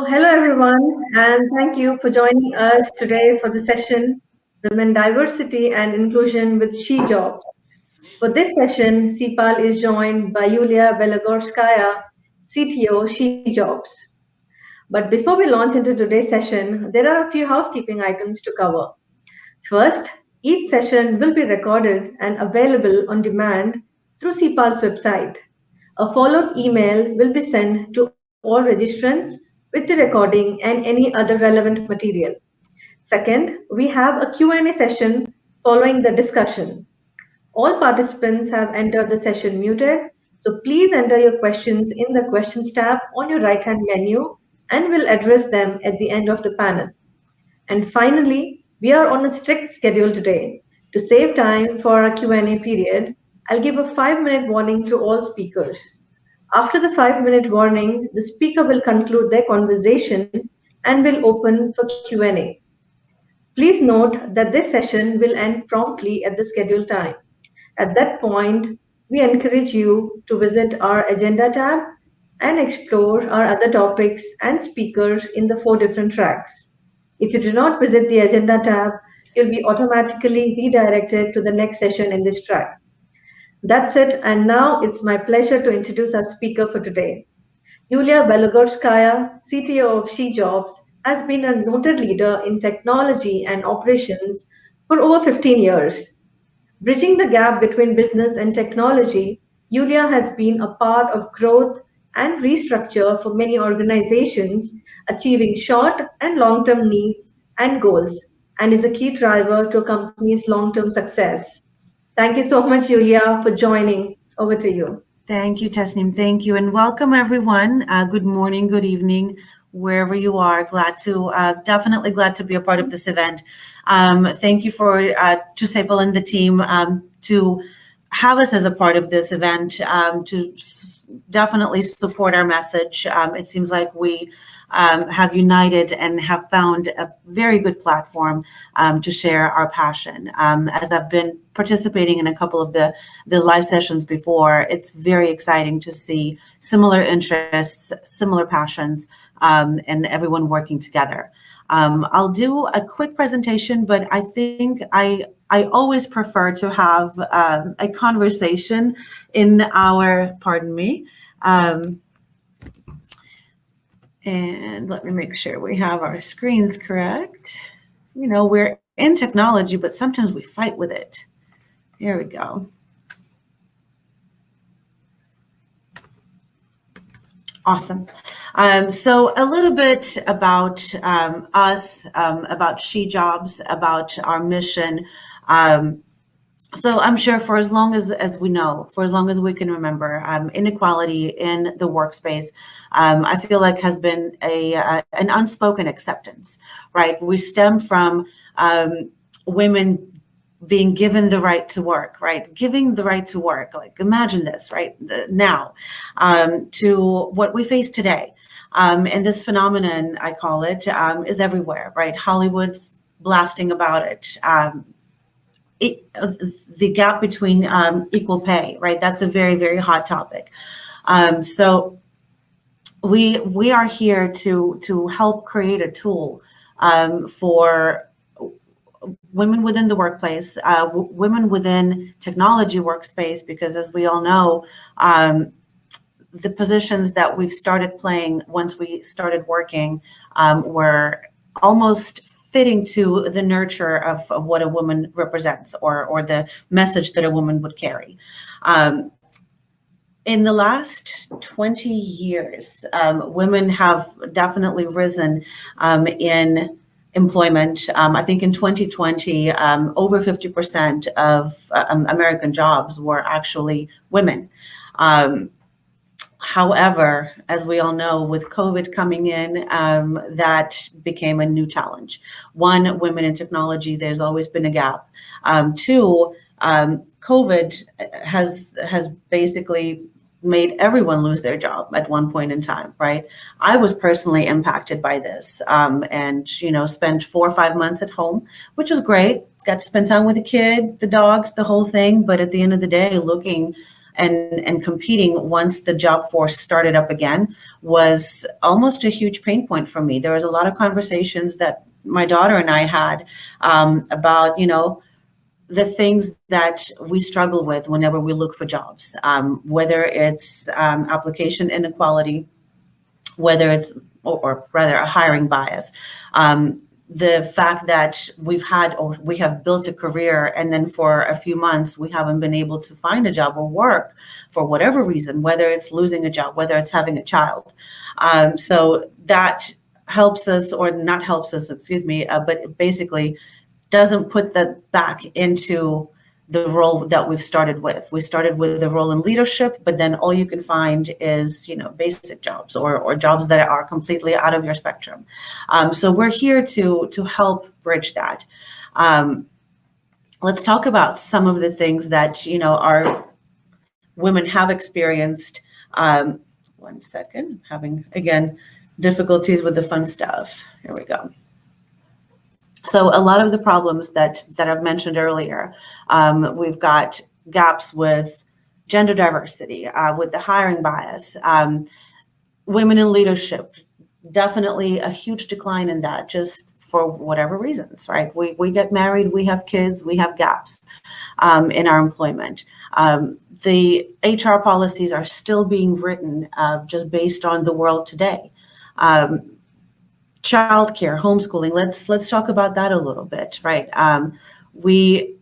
Hello everyone, and thank you for joining us today for the session Women Diversity and Inclusion with SheJobs. For this session, CEIPAL is joined by Yulia Belogorskaya, CTO SheJobs. But before we launch into today's session, there are a few housekeeping items to cover. First, each session will be recorded and available on demand through CEIPAL's website. A follow-up email will be sent to all registrants with the recording and any other relevant material. Second, we have a Q&A session following the discussion. All participants have entered the session muted, so please enter your questions in the questions tab on your right-hand menu and we'll address them at the end of the panel. And finally, we are on a strict schedule today. To save time for our Q&A period, I'll give a 5-minute warning to all speakers. After the 5-minute warning, the speaker will conclude their conversation and will open for Q&A. Please note that this session will end promptly at the scheduled time. At that point, we encourage you to visit our agenda tab and explore our other topics and speakers in the 4 different tracks. If you do not visit the agenda tab, you'll be automatically redirected to the next session in this track. That's it, and now it's my pleasure to introduce our speaker for today. Yulia Belogorskaya, CTO of SheJobs, has been a noted leader in technology and operations for over 15 years. Bridging the gap between business and technology, Yulia has been a part of growth and restructure for many organizations, achieving short and long-term needs and goals, and is a key driver to a company's long-term success. Thank you so much, Yulia, for joining. Over to you. Thank you, Tasneem. Thank you, and welcome everyone. Good morning, good evening, wherever you are. Definitely glad to be a part of this event. Thank you to CEIPAL and the team to have us as a part of this event, to definitely support our message. It seems like we have united and have found a very good platform to share our passion. As I've been participating in a couple of the live sessions before, it's very exciting to see similar interests, similar passions, and everyone working together. I'll do a quick presentation, but I think I always prefer to have a conversation in our, pardon me, and let me make sure we have our screens correct. You know, we're in technology, but sometimes we fight with it. There we go. Awesome. So a little bit about us, about SheJobs, about our mission. So I'm sure for as long as we know, for as long as we can remember, inequality in the workspace, I feel like has been an unspoken acceptance, right? We stem from women being given the right to work, right? Giving the right to work, like imagine this, right? Now, to what we face today. And this phenomenon, I call it, is everywhere, right? Hollywood's blasting about it. The gap between equal pay, right? That's a very, very hot topic. So we are here to help create a tool for women within the workplace, women within technology workspace, because as we all know, the positions that we've started playing once we started working were almost fitting to the nurture of what a woman represents or the message that a woman would carry. In the last 20 years, women have definitely risen in employment. I think in 2020, over 50% of American jobs were actually women. However, as we all know, with COVID coming in, that became a new challenge. One, women in technology, there's always been a gap. Two, COVID has basically made everyone lose their job at one point in time, right? I was personally impacted by this and, spent 4 or 5 months at home, which was great. Got to spend time with the kid, the dogs, the whole thing. But at the end of the day, looking and competing once the job force started up again was almost a huge pain point for me. There was a lot of conversations that my daughter and I had about, the things that we struggle with whenever we look for jobs, whether it's application inequality, whether it's, or rather a hiring bias. The fact that we have built a career and then for a few months we haven't been able to find a job or work for whatever reason, whether it's losing a job, whether it's having a child. So that helps us, or not helps us, excuse me, but it basically doesn't put that back into the role that we've started with. We started with a role in leadership, but then all you can find is, basic jobs or jobs that are completely out of your spectrum. So we're here to help bridge that. Let's talk about some of the things that, our women have experienced. 1 second, having, again, difficulties with the fun stuff. Here we go. So a lot of the problems that I've mentioned earlier, we've got gaps with gender diversity, with the hiring bias, women in leadership, definitely a huge decline in that, just for whatever reasons, right? We get married, we have kids, we have gaps in our employment. The HR policies are still being written just based on the world today. Childcare, homeschooling. Let's talk about that a little bit, right? We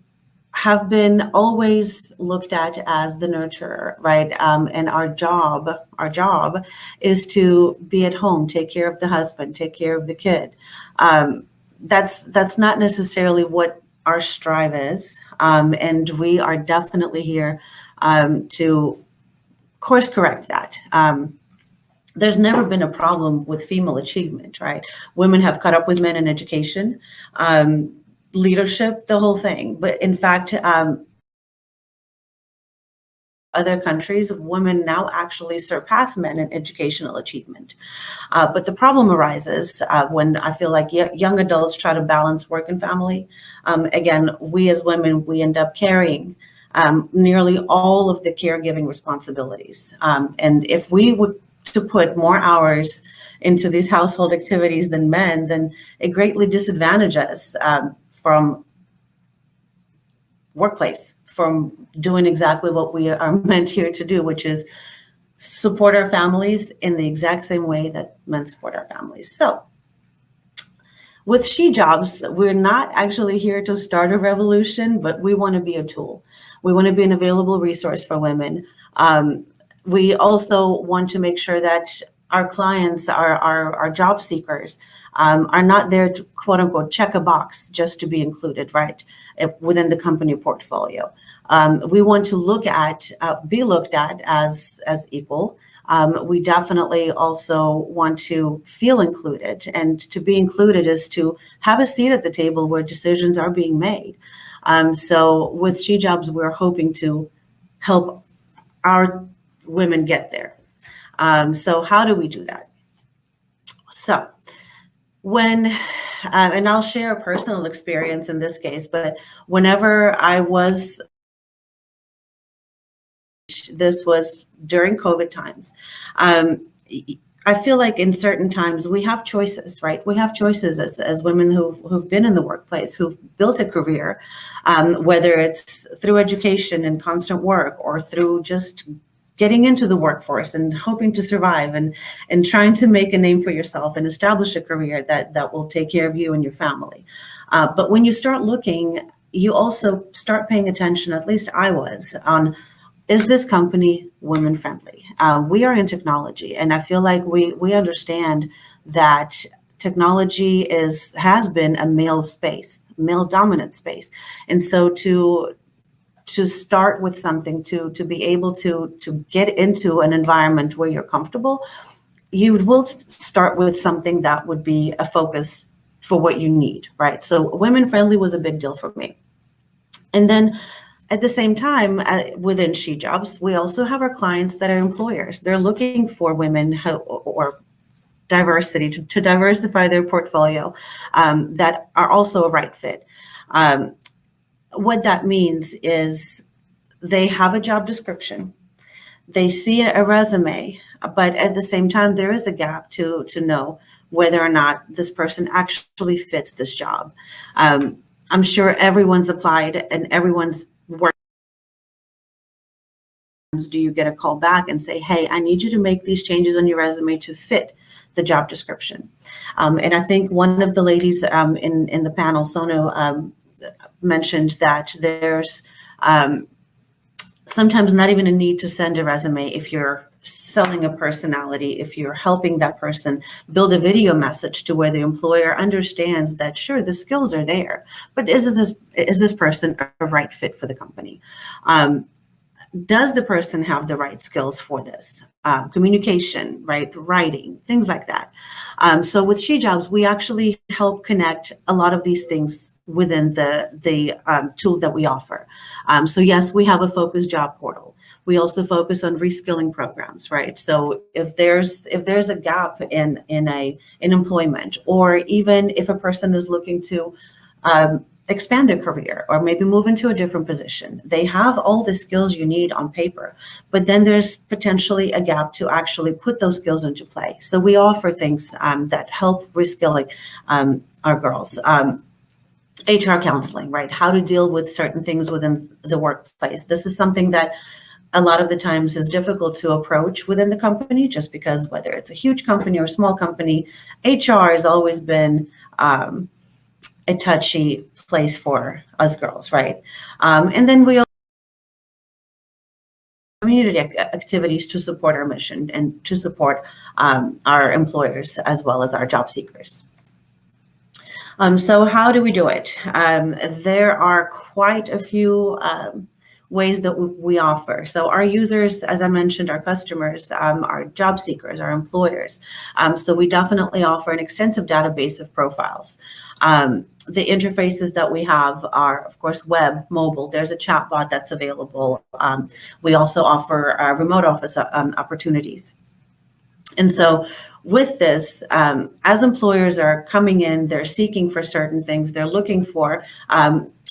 have been always looked at as the nurturer, right? And our job is to be at home, take care of the husband, take care of the kid. That's not necessarily what our strive is, and we are definitely here to course correct that. There's never been a problem with female achievement, right? Women have caught up with men in education, leadership, the whole thing. But in fact, other countries, women now actually surpass men in educational achievement. But the problem arises when I feel like young adults try to balance work and family. Again, we as women, we end up carrying nearly all of the caregiving responsibilities. And if we would to put more hours into these household activities than men, then it greatly disadvantages us from workplace, from doing exactly what we are meant here to do, which is support our families in the exact same way that men support our families. So with SheJobs, we're not actually here to start a revolution, but we want to be a tool. We want to be an available resource for women. We also want to make sure that our clients, our job seekers, are not there to quote unquote check a box just to be included, right, within the company portfolio. We want to be looked at as equal. We definitely also want to feel included, and to be included is to have a seat at the table where decisions are being made. So with SheJobs, we're hoping to help our women get there. So how do we do that? So and I'll share a personal experience in this case, but whenever this was during COVID times, I feel like in certain times we have choices, right? We have choices as women who've been in the workplace, who've built a career, whether it's through education and constant work, or through just getting into the workforce and hoping to survive and trying to make a name for yourself and establish a career that will take care of you and your family. But when you start looking, you also start paying attention, at least I was, on, is this company women friendly? We are in technology, and I feel like we understand that technology has been a male dominant space. And so to start with something, to be able to get into an environment where you're comfortable, you will start with something that would be a focus for what you need, right? So women friendly was a big deal for me. And then at the same time, within SheJobs, we also have our clients that are employers. They're looking for women or diversity to diversify their portfolio that are also a right fit. What that means is they have a job description. They see a resume, but at the same time, there is a gap to know whether or not this person actually fits this job. I'm sure everyone's applied and everyone's worked. Do you get a call back and say, hey, I need you to make these changes on your resume to fit the job description? And I think one of the ladies in the panel, Sono, mentioned that there's sometimes not even a need to send a resume if you're selling a personality, if you're helping that person build a video message to where the employer understands that, sure, the skills are there, but is this person a right fit for the company? Does the person have the right skills for this? Communication, right? Writing, things like that. So with SheJobs, we actually help connect a lot of these things within the tool that we offer. So yes, we have a focused job portal. We also focus on reskilling programs, right? So if there's a gap in employment, or even if a person is looking to expand their career or maybe move into a different position, they have all the skills you need on paper, but then there's potentially a gap to actually put those skills into play. So we offer things that help reskilling our girls. HR counseling, right? How to deal with certain things within the workplace. This is something that a lot of the times is difficult to approach within the company, just because whether it's a huge company or a small company, HR has always been a touchy place for us girls, right? And then we also community activities to support our mission and to support our employers as well as our job seekers. So how do we do it? There are quite a few ways that we offer. So our users, as I mentioned, our customers, our job seekers, our employers. So we definitely offer an extensive database of profiles. The interfaces that we have are, of course, web, mobile. There's a chatbot that's available. We also offer remote office opportunities. And so with this, as employers are coming in, they're seeking for certain things. They're looking for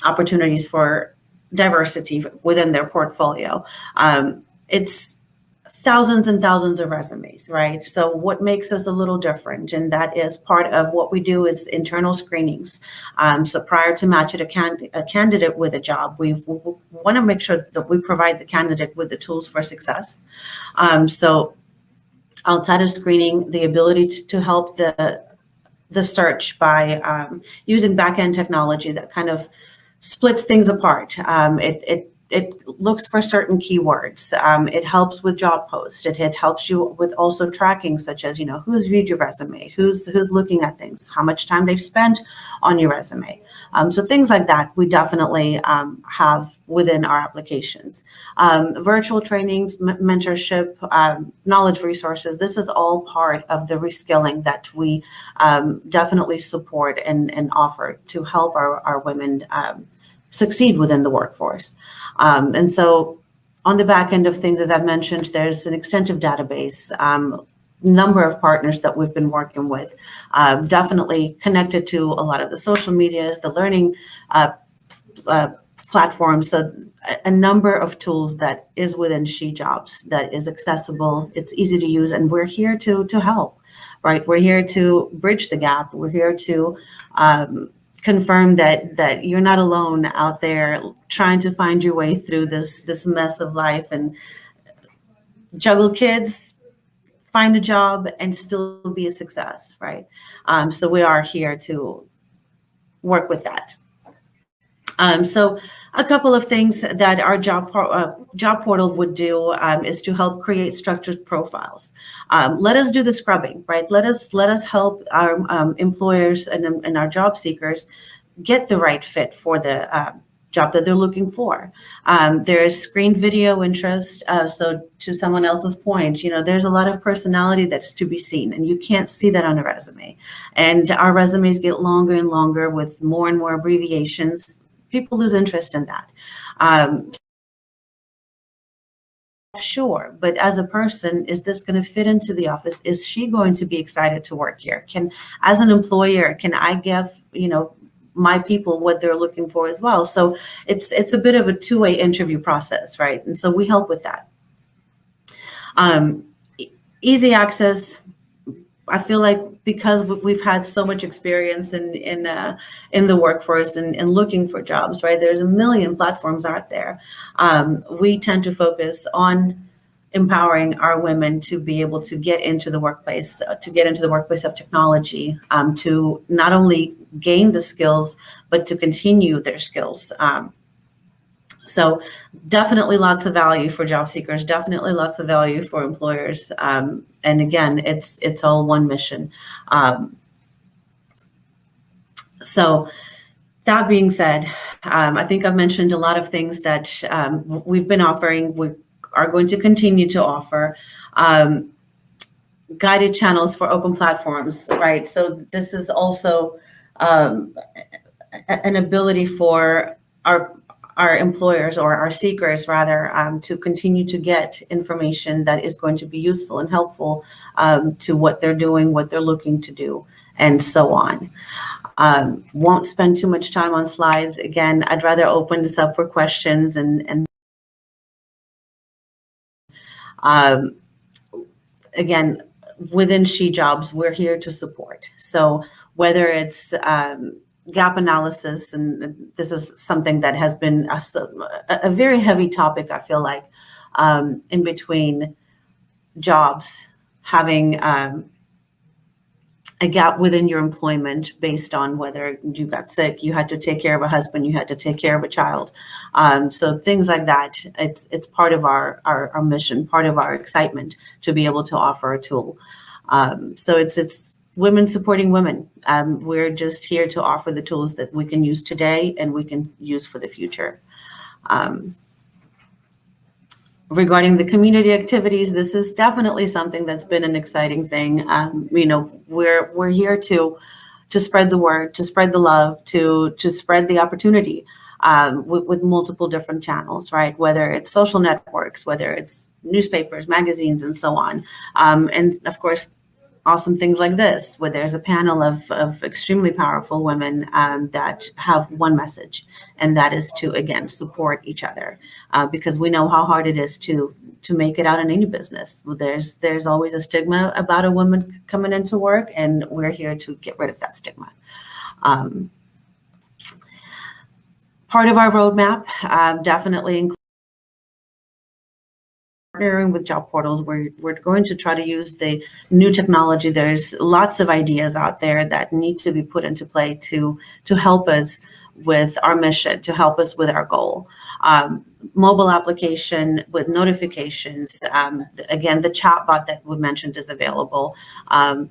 opportunities for diversity within their portfolio. It's thousands and thousands of resumes, right? So what makes us a little different, and that is part of what we do is internal screenings. So prior to matching a candidate with a job, we want to make sure that we provide the candidate with the tools for success. So outside of screening, the ability to help the search by using back-end technology that kind of splits things apart. It looks for certain keywords. It helps with job posts. It helps you with also tracking, such as, who's viewed your resume, who's looking at things, how much time they've spent on your resume. So things like that, we definitely have within our applications. Virtual trainings, mentorship, knowledge resources. This is all part of the reskilling that we definitely support and offer to help our women succeed within the workforce. And so on the back end of things, as I've mentioned, there's an extensive database, number of partners that we've been working with, definitely connected to a lot of the social medias, the learning platforms. So a number of tools that is within SheJobs that is accessible, it's easy to use, and we're here to help, right? We're here to bridge the gap. We're here to confirm that you're not alone out there trying to find your way through this mess of life and juggle kids, find a job, and still be a success, right? So we are here to work with that. So a couple of things that our job portal would do is to help create structured profiles. Let us do the scrubbing, right? Let us help our employers and our job seekers get the right fit for the job that they're looking for. There is screened video interest. So to someone else's point, there's a lot of personality that's to be seen, and you can't see that on a resume. And our resumes get longer and longer with more and more abbreviations. People lose interest in that. Sure, but as a person, is this going to fit into the office? Is she going to be excited to work here? As an employer, can I give, my people what they're looking for as well? So it's a bit of a two-way interview process, right? And so we help with that. Easy access. I feel like because we've had so much experience in the workforce and looking for jobs, right? There's a million platforms out there. We tend to focus on empowering our women to be able to get into the workplace, of technology, to not only gain the skills, but to continue their skills. So definitely lots of value for job seekers, definitely lots of value for employers. And again, it's all one mission. So that being said, I think I've mentioned a lot of things that we've been offering. We are going to continue to offer guided channels for open platforms, right? So this is also an ability for our employers, or our seekers rather, to continue to get information that is going to be useful and helpful to what they're doing, what they're looking to do, and so on. Won't spend too much time on slides. Again, I'd rather open this up for questions and again, within SheJobs, we're here to support. So whether it's gap analysis, and this is something that has been a very heavy topic, I feel like, in between jobs, having a gap within your employment based on whether you got sick, you had to take care of a husband, you had to take care of a child. So things like that, it's part of our mission, part of our excitement to be able to offer a tool. So it's women supporting women. We're just here to offer the tools that we can use today and we can use for the future. Regarding the community activities, this is definitely something that's been an exciting thing. We're here to spread the word, to spread the love, to spread the opportunity with multiple different channels, right? Whether it's social networks, whether it's newspapers, magazines, and so on. And of course, awesome things like this, where there's a panel of extremely powerful women that have one message, and that is to, again, support each other, because we know how hard it is to make it out in any business. There's always a stigma about a woman coming into work, and we're here to get rid of that stigma. Part of our roadmap definitely includes partnering with job portals. We're going to try to use the new technology. There's lots of ideas out there that need to be put into play to help us with our mission, to help us with our goal. Mobile application with notifications. Again, the chatbot that we mentioned is available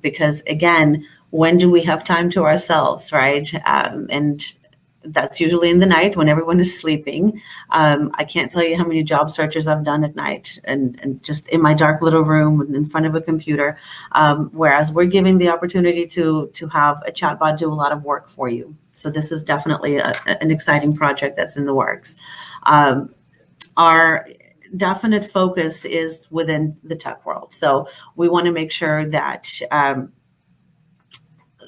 because, again, when do we have time to ourselves, right? And that's usually in the night when everyone is sleeping. I can't tell you how many job searches I've done at night and just in my dark little room in front of a computer, whereas we're giving the opportunity to have a chatbot do a lot of work for you. So this is definitely an exciting project that's in the works. Our definite focus is within the tech world. So we want to make sure that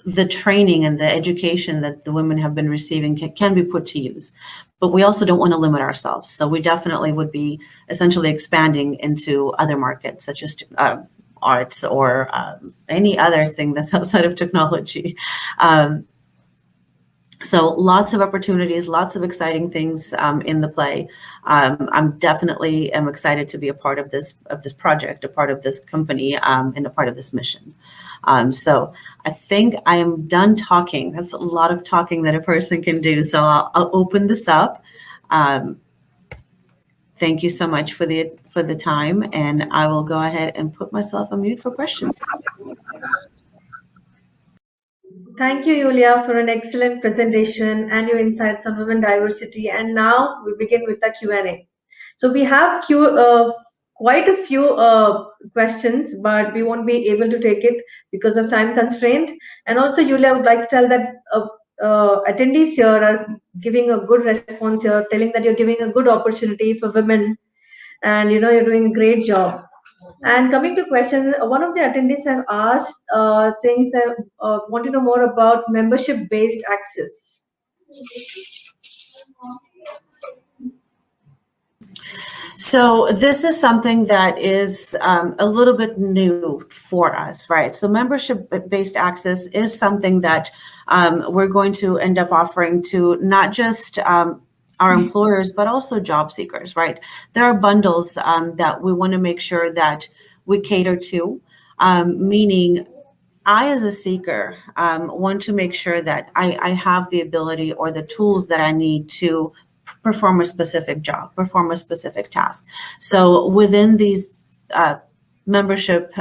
the training and the education that the women have been receiving can be put to use. But we also don't want to limit ourselves. So we definitely would be essentially expanding into other markets, such as arts or any other thing that's outside of technology. So lots of opportunities, lots of exciting things in the play. I'm definitely am excited to be a part of this project, a part of this company, and a part of this mission. So I think I am done talking. That's a lot of talking that a person can do. So I'll open this up. Thank you so much for the time, and I will go ahead and put myself on mute for questions. Thank you, Yulia, for an excellent presentation and your insights on women diversity. And now we begin with the Q&A. So we have quite a few questions, but we won't be able to take it because of time constraint. And also, Yulia, I would like to tell that attendees here are giving a good response here, telling that you're giving a good opportunity for women, and you're doing a great job. And coming to questions, one of the attendees have asked things. I want to know more about membership-based access. So this is something that is a little bit new for us, right? So membership-based access is something that we're going to end up offering to not just our employers, but also job seekers, right? There are bundles that we want to make sure that we cater to, meaning I, as a seeker, want to make sure that I have the ability or the tools that I need to perform a specific job, perform a specific task. So within these membership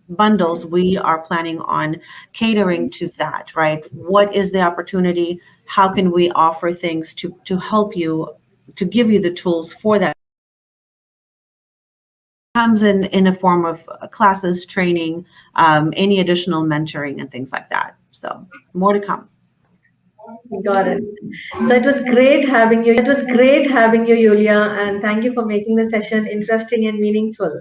bundles, we are planning on catering to that, right? What is the opportunity? How can we offer things to help you, to give you the tools for that? Comes in a form of classes, training, any additional mentoring and things like that. So more to come. Got it. So it was great having you. It was great having you, Yulia, and thank you for making the session interesting and meaningful.